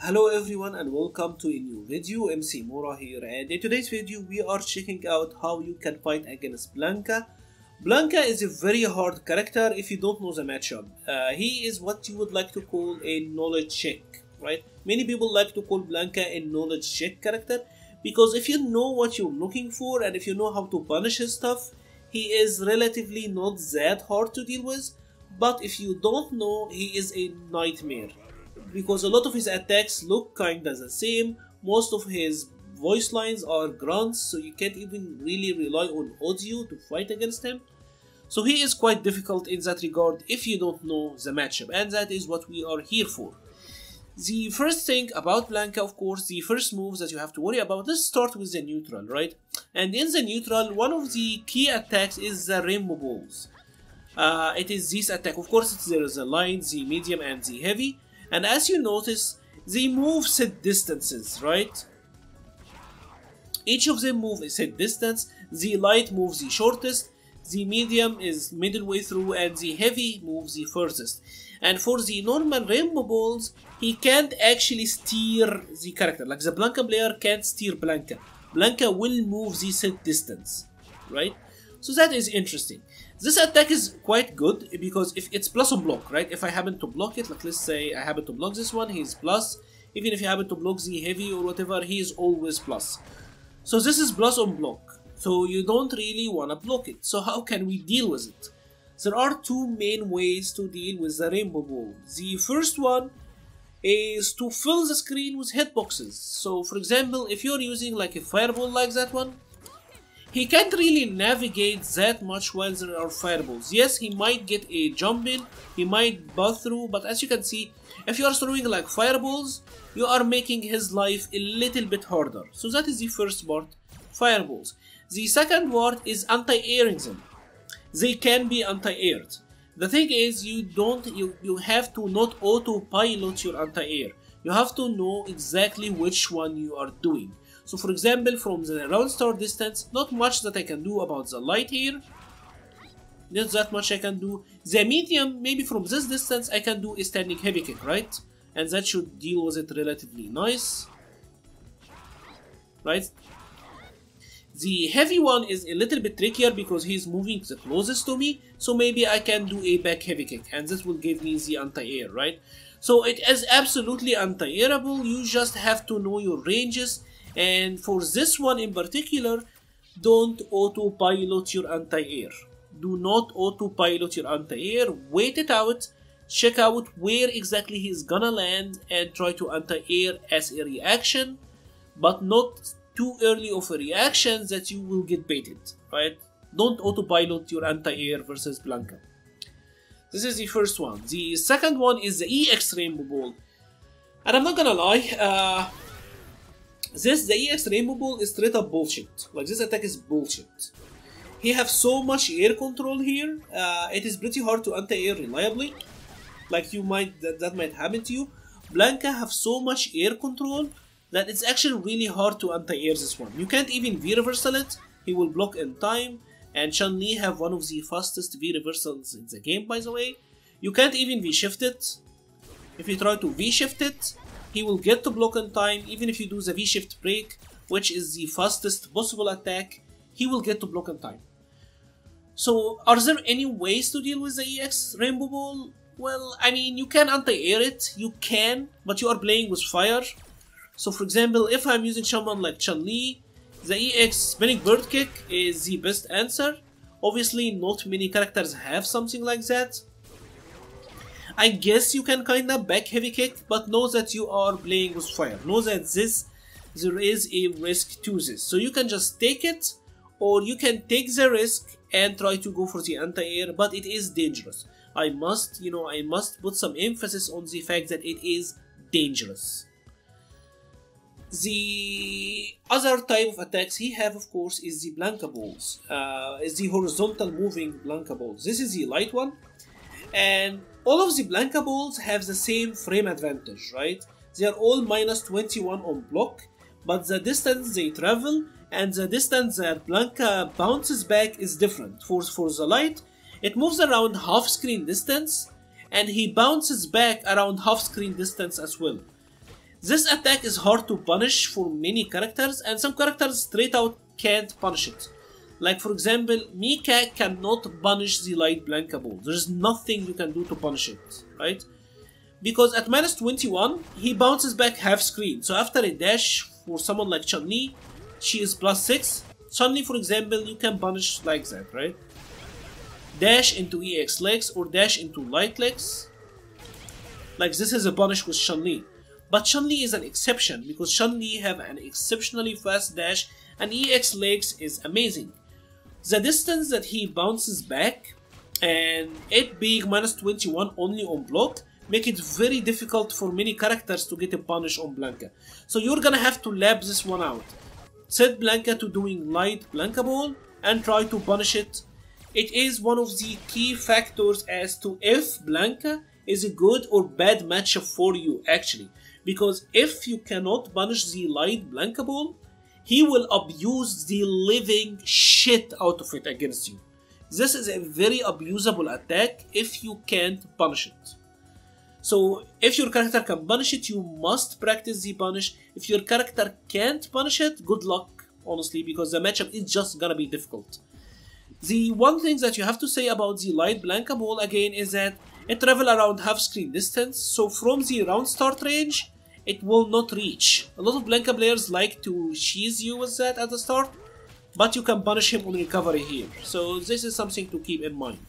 Hello everyone and welcome to a new video. MC-Mura here, and in today's video we are checking out how you can fight against Blanka. Blanka is a very hard character if you don't know the matchup. He is what you would like to call a knowledge check, right? Many people like to call Blanka a knowledge check character because if you know what you're looking for and if you know how to punish his stuff, he is relatively not that hard to deal with. But if you don't know, he is a nightmare, because a lot of his attacks look kinda the same. Most of his voice lines are grunts, so you can't even really rely on audio to fight against him. So he is quite difficult in that regard if you don't know the matchup, and that is what we are here for. The first thing about Blanka, of course, the first moves that you have to worry about, let's start with the neutral, right? And in the neutral, one of the key attacks is the rainbow balls. It is this attack. Of course, there is the light, the medium, and the heavy. And as you notice, they move set distances, right? Each of them move a set distance. The light moves the shortest, the medium is middle way through, and the heavy moves the furthest. And for the normal rainbow balls, he can't actually steer the character. Like the Blanka player can't steer Blanka. Blanka will move the set distance, right? So that is interesting. This attack is quite good because if it's plus on block, right? If I happen to block it, like let's say I happen to block this one, he's plus. Even if you happen to block the heavy or whatever, he is always plus. So this is plus on block. So you don't really want to block it. So how can we deal with it? There are two main ways to deal with the rainbow ball. The first one is to fill the screen with hitboxes. So for example, if you're using like a fireball like that one, he can't really navigate that much while there are fireballs. Yes, he might get a jump in, he might buff through, but as you can see, if you are throwing like fireballs, you are making his life a little bit harder. So that is the first part, fireballs. The second part is anti-airing them. They can be anti-aired. The thing is, you have to not autopilot your anti-air. You have to know exactly which one you are doing. So for example, from the round start distance, not much that I can do about the light here. Not that much I can do. The medium, maybe from this distance I can do a standing heavy kick, right? And that should deal with it relatively nice. Right? The heavy one is a little bit trickier because he's moving the closest to me. So maybe I can do a back heavy kick and this will give me the anti-air, right? So it is absolutely anti-airable. You just have to know your ranges. And for this one in particular, don't autopilot your anti-air. Do not autopilot your anti-air. Wait it out. Check out where exactly he's gonna land and try to anti-air as a reaction, but not too early of a reaction that you will get baited, right? Don't autopilot your anti-air versus Blanka. This is the first one. The second one is the EX Rainbow Ball. And I'm not gonna lie, the EX Rainbow Ball is straight up bullshit. Like, this attack is bullshit. He have so much air control here. It is pretty hard to anti-air reliably. Like that might happen to you. Blanka have so much air control that it's actually really hard to anti-air this one. You can't even V-reversal it. He will block in time. And Chun-Li have one of the fastest V-reversals in the game, by the way. You can't even V-shift it. If you try to V-shift it, he will get to block in time. Even if you do the V-shift break, which is the fastest possible attack, he will get to block in time. So are there any ways to deal with the EX Rainbow Ball? Well, I mean, you can anti-air it, you can, but you are playing with fire. So for example, if I'm using someone like Chun-Li, the EX Spinning Bird Kick is the best answer. Obviously, not many characters have something like that. I guess you can kinda back heavy kick, but know that you are playing with fire. Know that there is a risk to this. So you can just take it, or you can take the risk and try to go for the anti-air, but it is dangerous. I must put some emphasis on the fact that it is dangerous. The other type of attacks he have, of course, is the Blanka balls. Is the horizontal moving Blanka balls. This is the light one. And all of the Blanka balls have the same frame advantage, right? They are all minus 21 on block, but the distance they travel and the distance that Blanka bounces back is different. For the light, it moves around half screen distance, and he bounces back around half screen distance as well. This attack is hard to punish for many characters, and some characters straight out can't punish it. Like for example, Mika cannot punish the light Blanka ball. There's nothing you can do to punish it, right? Because at minus 21, he bounces back half screen. So after a dash for someone like Chun-Li, she is plus 6. Chun-Li, for example, you can punish like that, right? Dash into EX legs or dash into light legs. Like this is a punish with Chun-Li. But Chun-Li is an exception because Chun-Li have an exceptionally fast dash and EX legs is amazing. The distance that he bounces back and it being minus 21 only on block make it very difficult for many characters to get a punish on Blanka. So you're gonna have to lab this one out. Set Blanka to doing light Blanka ball and try to punish it. It is one of the key factors as to if Blanka is a good or bad matchup for you actually. Because if you cannot punish the light Blanka ball, he will abuse the living shit out of it against you. This is a very abusable attack if you can't punish it. So if your character can punish it, you must practice the punish. If your character can't punish it, good luck, honestly, because the matchup is just gonna be difficult. The one thing that you have to say about the light Blanka ball again is that it travels around half screen distance, so from the round start range, it will not reach. A lot of Blanka players like to cheese you with that at the start, but you can punish him on recovery here. So this is something to keep in mind.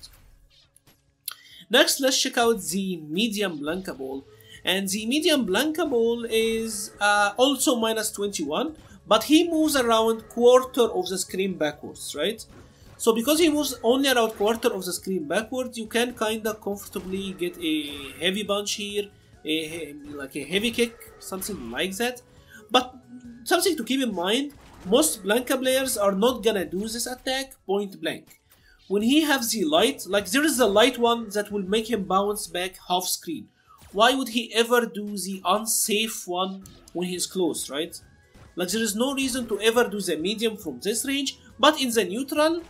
Next, let's check out the medium Blanka ball. And the medium Blanka ball is also minus 21, but he moves around quarter of the screen backwards, right? So because he moves only around quarter of the screen backwards, you can kinda comfortably get a heavy punch here, like a heavy kick, something like that. But something to keep in mind, most Blanka players are not gonna do this attack point blank. When he has the light, like there is the light one that will make him bounce back half screen. Why would he ever do the unsafe one when he's close, right? Like there is no reason to ever do the medium from this range, but in the neutral,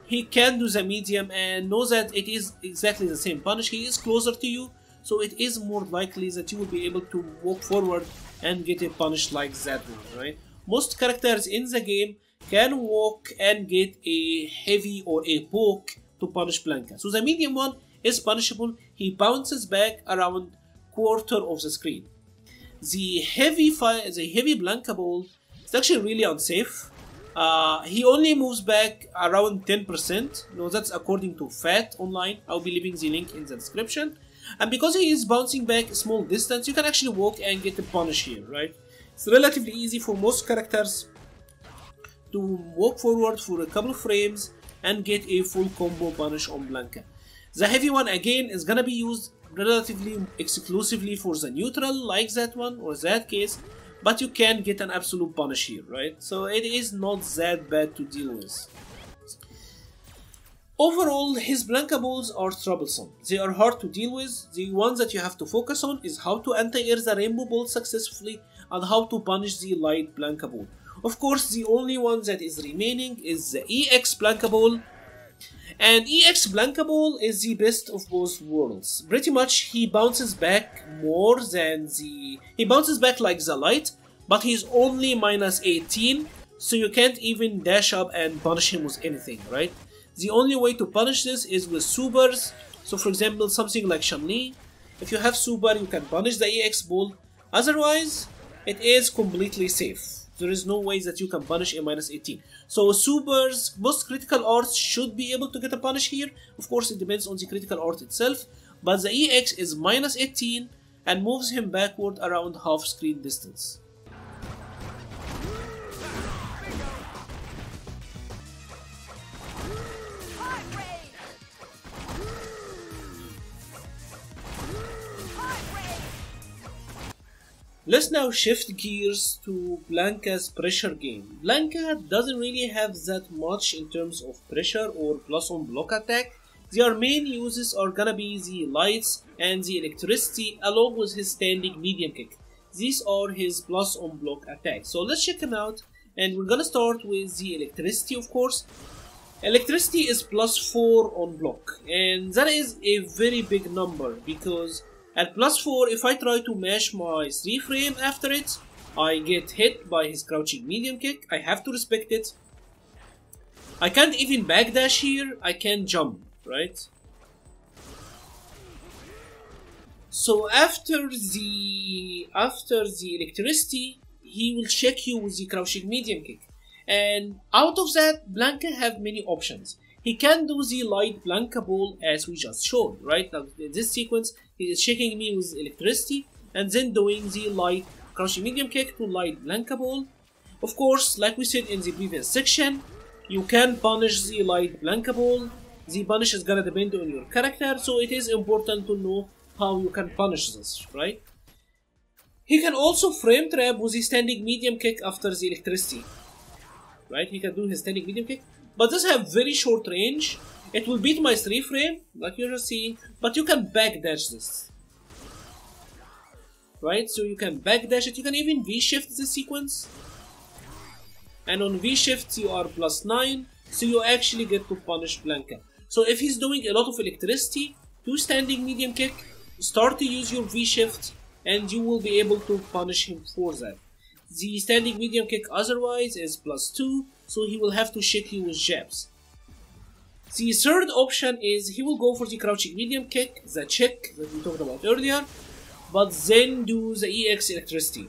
he can do the medium and know that it is exactly the same punish. He is closer to you, so it is more likely that you will be able to walk forward and get a punish like that one, right? Most characters in the game can walk and get a heavy or a poke to punish Blanka. So the medium one is punishable. He bounces back around quarter of the screen. The heavy Blanka ball is actually really unsafe. He only moves back around 10%. No, that's according to Fat online. I'll be leaving the link in the description. And because he is bouncing back a small distance, you can actually walk and get a punish here, right? It's relatively easy for most characters to walk forward for a couple of frames and get a full combo punish on Blanka. The heavy one again is gonna be used relatively exclusively for the neutral, like that one or that case, but you can get an absolute punish here, right? So it is not that bad to deal with. Overall, his Blanka balls are troublesome. They are hard to deal with. The ones that you have to focus on is how to anti-air the rainbow ball successfully and how to punish the light Blanka ball. Of course, the only one that is remaining is the EX Blanka ball. And EX Blanka ball is the best of both worlds. Pretty much he bounces back more than he bounces back like the light, but he's only minus 18, so you can't even dash up and punish him with anything, right? The only way to punish this is with supers. So for example, something like Chun-Li, if you have super, you can punish the EX ball. Otherwise, it is completely safe. There is no way that you can punish a minus 18. So supers, most critical arts should be able to get a punish here. Of course, it depends on the critical art itself. But the EX is minus 18 and moves him backward around half screen distance. Let's now shift gears to Blanka's pressure game. Blanka doesn't really have that much in terms of pressure or plus on block attack. Their main uses are gonna be the lights and the electricity along with his standing medium kick. These are his plus on block attacks. So let's check them out, and we're gonna start with the electricity, of course. Electricity is plus 4 on block, and that is a very big number because At +4, if I try to mash my 3 frame after it, I get hit by his crouching medium kick. I have to respect it. I can't even backdash here. I can't jump, right? So after the electricity, he will check you with the crouching medium kick. And out of that, Blanka have many options. He can do the light Blanka ball as we just showed, right? Now in this sequence, he is checking me with electricity and then doing the light crouching medium kick to light Blanka ball. Of course, like we said in the previous section, you can punish the light Blanka ball. The punish is gonna depend on your character, so it is important to know how you can punish this, right? He can also frame trap with the standing medium kick after the electricity, right? He can do his standing medium kick, but this have very short range. It will beat my 3 frame, like you're just seeing, but you can backdash this, right? So you can backdash it. You can even V-shift this sequence, and on V-shift you are +9, so you actually get to punish Blanka. So if he's doing a lot of electricity, do standing medium kick, start to use your V-shift, and you will be able to punish him for that. The standing medium kick otherwise is +2, so he will have to shake you with jabs. The third option is he will go for the crouching medium kick, the check that we talked about earlier, but then do the EX electricity.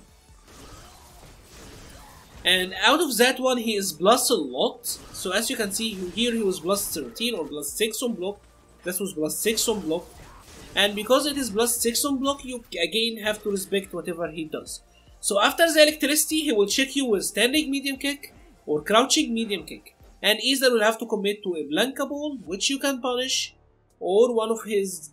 And out of that one, he is plus a lot. So as you can see here, he was +13 or +6 on block. This was +6 on block. And because it is +6 on block, you again have to respect whatever he does. So after the electricity, he will check you with standing medium kick or crouching medium kick. And either will have to commit to a Blanka ball, which you can punish, or one of his,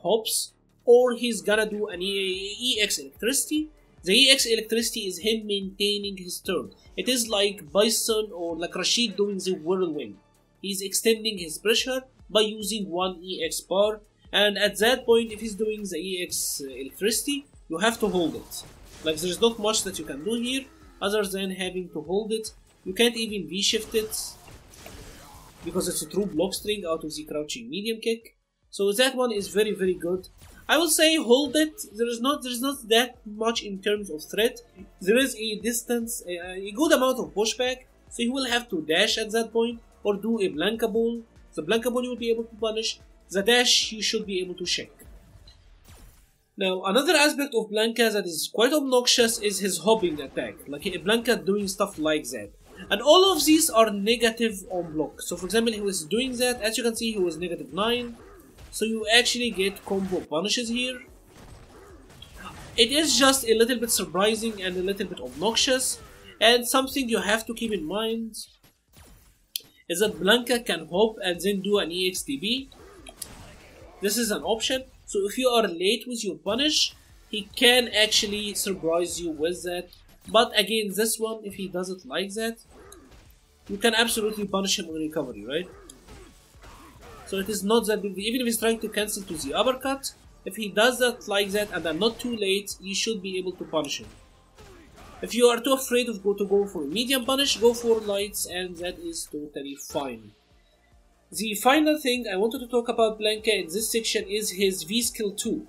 hops, or he's gonna do an EX electricity. The EX electricity is him maintaining his turn. It is like Bison or like Rashid doing the whirlwind. He's extending his pressure by using one EX bar, and at that point, if he's doing the EX electricity, you have to hold it. Like there's not much that you can do here other than having to hold it. You can't even V-shift it because it's a true block string out of the crouching medium kick. So that one is very, very good. I will say hold it. There is not that much in terms of threat. There is a distance, a good amount of pushback, so you will have to dash at that point or do a Blanka ball. The Blanka ball you will be able to punish. The dash you should be able to check. Now another aspect of Blanka that is quite obnoxious is his hopping attack, like a Blanka doing stuff like that. And all of these are negative on block. So for example, he was doing that, as you can see he was -9. So you actually get combo punishes here. It is just a little bit surprising and a little bit obnoxious. And something you have to keep in mind is that Blanka can hop and then do an EXDB. This is an option. So if you are late with your punish, he can actually surprise you with that. But again, this one, if he does it like that, you can absolutely punish him on recovery, right? So it is not that big. Even if he's trying to cancel to the uppercut, if he does that like that and I'm not too late, you should be able to punish him. If you are too afraid of to go for a medium punish, go for lights, and that is totally fine. The final thing I wanted to talk about Blanka in this section is his V-Skill 2.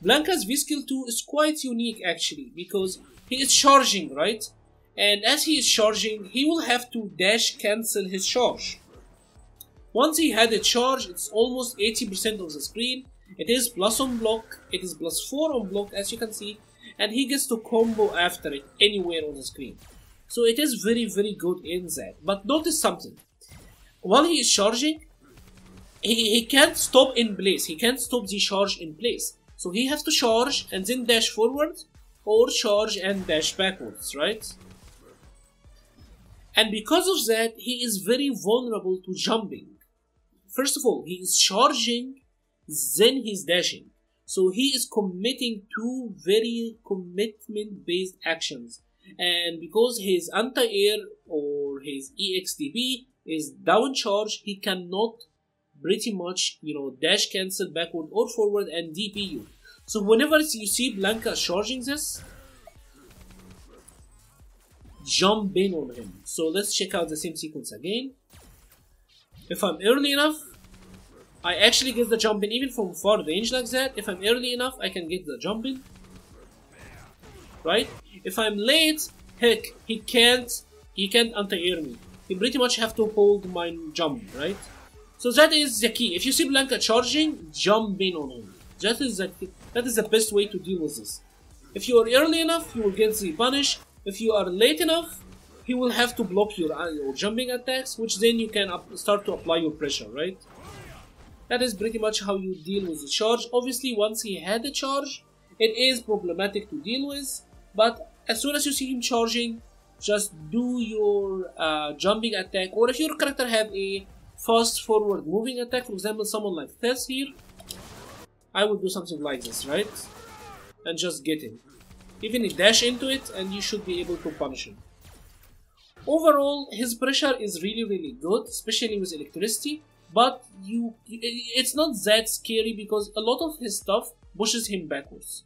Blanka's V-Skill 2 is quite unique actually, because he is charging, right? And as he is charging, he will have to dash cancel his charge. Once he had a charge, it's almost 80% of the screen. It is plus on block, it is +4 on block as you can see, and he gets to combo after it anywhere on the screen. So it is very, very good in that. But notice something. While he is charging, he can't stop in place. He can't stop the charge in place. So he has to charge and then dash forward, or charge and dash backwards, right? And because of that, he is very vulnerable to jumping. First of all, he is charging, then he's dashing. So he is committing two very commitment-based actions. And because his anti-air or his EXDB is down charge, he cannot pretty much, dash cancel backward or forward and DP you. So whenever you see Blanka charging this, jump in on him. So let's check out the same sequence again. If I'm early enough, I actually get the jump in even from far range like that. If I'm early enough, I can get the jump in. Right? If I'm late, heck, he can't anti-air me. He pretty much have to hold my jump, right? So that is the key. If you see Blanka charging, jump in on him. That is the best way to deal with this. If you are early enough, you will get the punish. If you are late enough, he will have to block your jumping attacks, which then you can start to apply your pressure, right? That is pretty much how you deal with the charge. Obviously, once he had the charge, it is problematic to deal with, but as soon as you see him charging, just do your jumping attack, or if your character have a fast forward moving attack, for example someone like this here, I would do something like this, right? And just get him. Even a dash into it and you should be able to punish him. Overall, his pressure is really good, especially with electricity, but it's not that scary because a lot of his stuff pushes him backwards.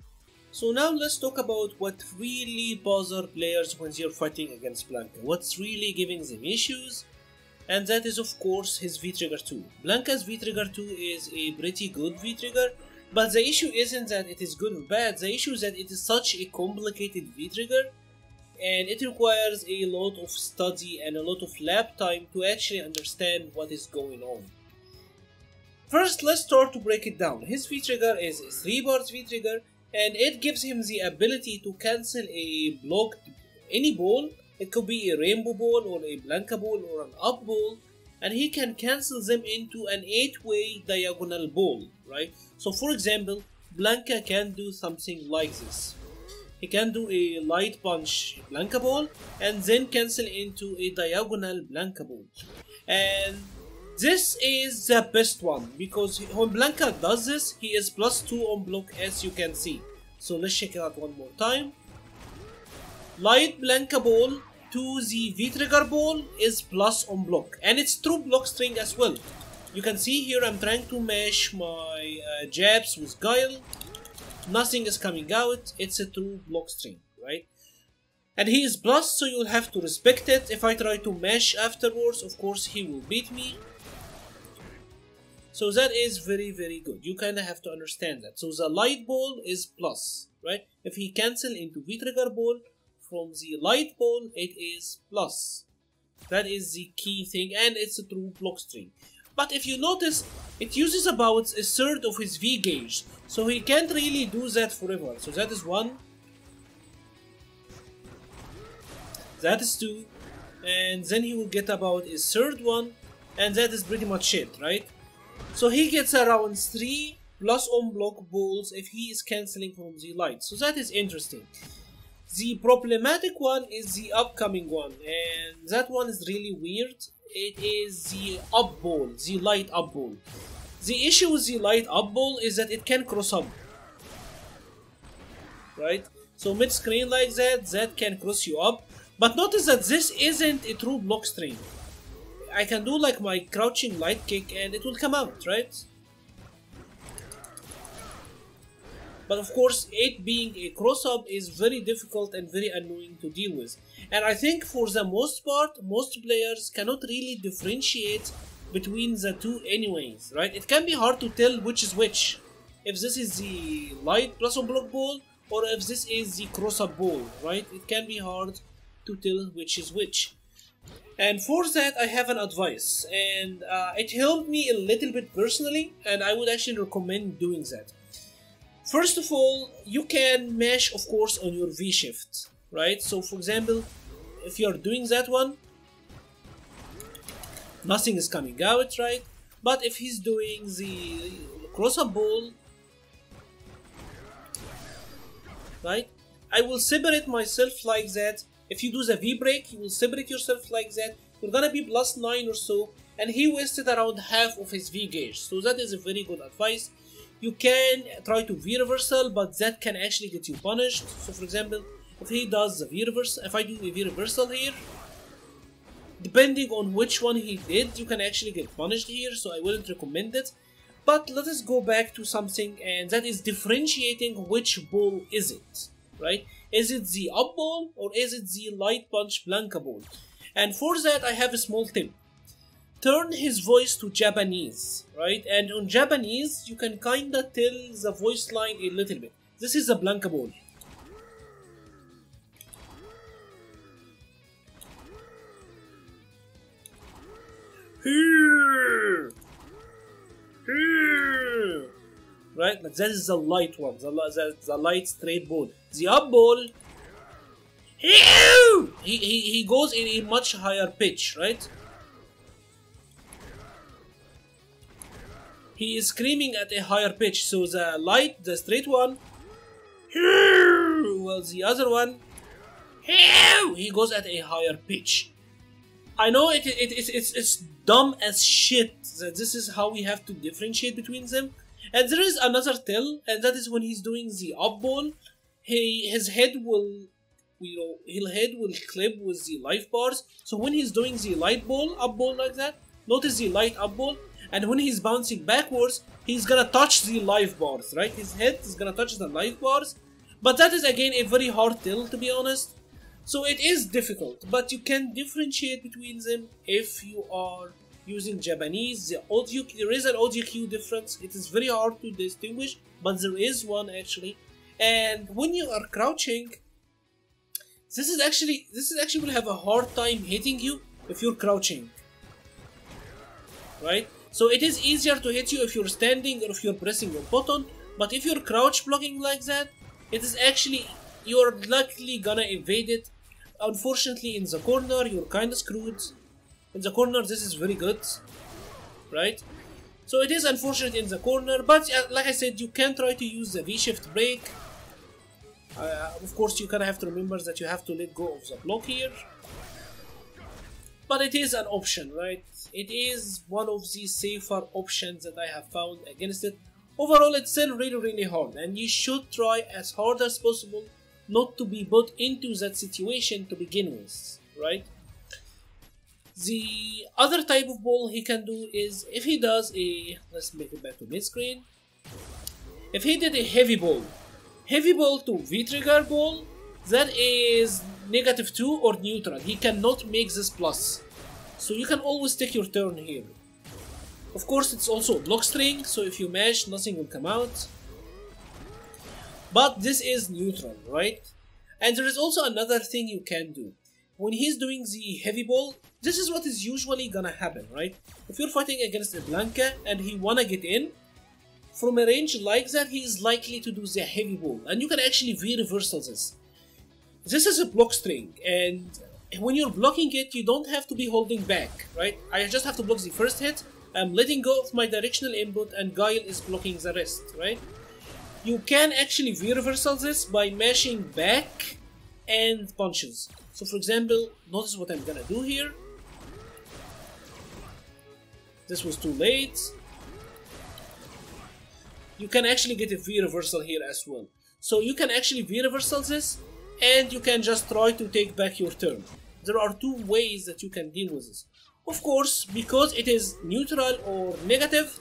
So now let's talk about what really bothers players when they're fighting against Blanka. What's really giving them issues? And that is of course his V-Trigger 2. Blanka's V-Trigger 2 is a pretty good V-Trigger, but the issue isn't that it is good or bad, the issue is that it is such a complicated V-Trigger and it requires a lot of study and a lot of lab time to actually understand what is going on. First, let's start to break it down. His V-Trigger is a 3-bar V-Trigger, and it gives him the ability to cancel a block, any ball. It could be a rainbow ball or a Blanka ball or an up ball, and he can cancel them into an 8-way diagonal ball, right? So for example, Blanka can do something like this. He can do a light punch Blanka ball and then cancel into a diagonal Blanka ball. And this is the best one because when Blanka does this, he is +2 on block, as you can see. So let's check it out one more time. Light Blanka ball to the V-Trigger ball is plus on block, and it's true block string as well. You can see here I'm trying to mesh my jabs with Guile. Nothing is coming out, it's a true block string, right? And he is plus, so you'll have to respect it. If I try to mesh afterwards, of course he will beat me. So that is very good. You kinda have to understand that. So the light ball is plus, right? If he cancel into V-Trigger ball from the light ball, it is plus. That is the key thing, and it's a true block string. But if you notice, it uses about a third of his V gauge, so he can't really do that forever. So that is 1. That is 2. And then he will get about a third one, and that is pretty much it, right? So he gets around 3 plus on block balls if he is cancelling from the light. So that is interesting. The problematic one is the upcoming one, and that one is really weird. It is the up ball, the light up ball. The issue with the light up ball is that it can cross up, right? So mid screen like that, that can cross you up. But notice that this isn't a true block string. I can do like my crouching light kick and it will come out, right? But of course, it being a cross-up is very difficult and very annoying to deal with. And I think for the most part, most players cannot really differentiate between the two anyways, right? It can be hard to tell which is which. If this is the light plus on block ball, or if this is the cross-up ball, right? It can be hard to tell which is which. And for that, I have an advice, and it helped me a little bit personally, and I would actually recommend doing that. First of all, you can mesh, of course, on your V-shift, right? So, for example, if you're doing that one, nothing is coming out, right? But if he's doing the cross-up ball, right? I will separate myself like that. If you do the V-break, you will separate yourself like that. You're gonna be +9 or so, and he wasted around half of his V gauge. So that is a very good advice. You can try to V-reversal, but that can actually get you punished. So for example, if he does the V-reversal, if I do a V-reversal here, depending on which one he did, you can actually get punished here, so I wouldn't recommend it. But let us go back to something, and that is differentiating which ball is it, right? Is it the up ball or is it the light punch Blanka ball? And for that I have a small tip. turn his voice to Japanese, right? And on Japanese, you can kinda tell the voice line a little bit. This is the Blanka ball. Right, but that is the light one, the light straight ball. The up ball, he goes in a much higher pitch, right? He is screaming at a higher pitch. So the light, the straight one, well, the other one, he goes at a higher pitch. I know it's dumb as shit that this is how we have to differentiate between them. And there is another tell, and that is when he's doing the up ball, his head will, his head will clip with the life bars. So when he's doing the light ball, up ball like that, notice the light up ball, and when he's bouncing backwards, he's gonna touch the life bars, right? His head is gonna touch the life bars, but that is again a very hard tell, to be honest. So it is difficult, but you can differentiate between them if you are using Japanese. The audio, there is an audio cue difference. It is very hard to distinguish, but there is one actually. And when you are crouching, this is actually will have a hard time hitting you if you're crouching, right? So it is easier to hit you if you're standing or if you're pressing your button. But if you're crouch blocking like that, it is actually, you're likely gonna evade it. Unfortunately, in the corner, you're kinda screwed. In the corner, this is very good, right? So it is unfortunate in the corner, but like I said, you can try to use the V-shift break. Of course, you kinda have to remember that you have to let go of the block here. But it is an option, right? It is one of the safer options that I have found against it. Overall, it's still really hard, and you should try as hard as possible not to be put into that situation to begin with, right? The other type of ball he can do is, if he does a, let's make it back to mid-screen. If he did a heavy ball to V-trigger ball, that is -2 or neutral. He cannot make this plus. So you can always take your turn here. Of course, it's also a block string, so if you mash, nothing will come out. But this is neutral, right? And there is also another thing you can do. When he's doing the heavy ball, this is what is usually gonna happen, right? If you're fighting against a Blanka and he wanna get in, from a range like that, he is likely to do the heavy ball. And you can actually V-reversal this. This is a block string, and when you're blocking it, you don't have to be holding back, right? I just have to block the first hit, I'm letting go of my directional input, and Guile is blocking the rest, right? You can actually V-reversal this by mashing back and punches. So for example, notice what I'm gonna do here. This was too late. You can actually get a V-reversal here as well. So you can actually V-reversal this, and you can just try to take back your turn. There are two ways that you can deal with this. Of course, because it is neutral or negative,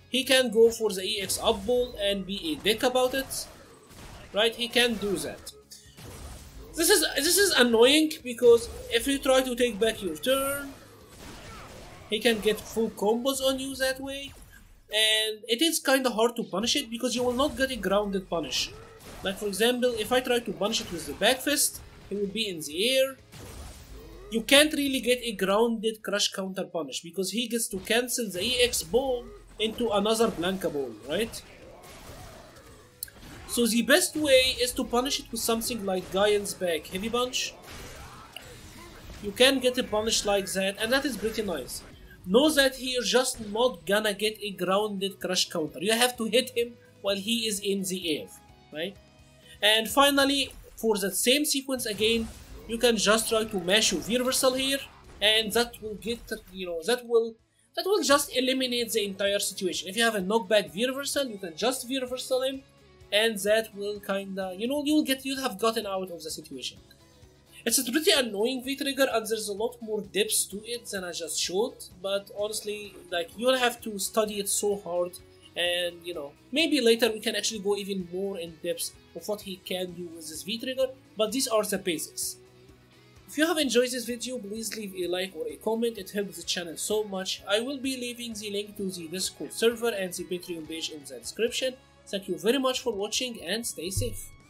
he can go for the EX up ball and be a dick about it, right? He can do that. This is annoying because if you try to take back your turn, he can get full combos on you that way, and it is kind of hard to punish it because you will not get a grounded punish. Like for example, if I try to punish it with the back fist, he will be in the air. You can't really get a grounded crush counter punish because he gets to cancel the EX ball into another Blanka ball, right? So the best way is to punish it with something like Guile's back heavy punch. You can get a punish like that, and that is pretty nice. Know that you're just not gonna get a grounded crush counter. You have to hit him while he is in the air, right? And finally, for that same sequence again, you can just try to mash your V-reversal here, and that will get, that will just eliminate the entire situation. If you have a knockback V-reversal, you can just V-reversal him, and that will kinda, you'll have gotten out of the situation. It's a pretty annoying V-trigger, and there's a lot more depths to it than I just showed, but honestly, like, you'll have to study it so hard, and maybe later we can actually go even more in depth of what he can do with this V-trigger, but these are the basics. If you have enjoyed this video, please leave a like or a comment, it helps the channel so much. I will be leaving the link to the Discord server and the Patreon page in the description. Thank you very much for watching and stay safe.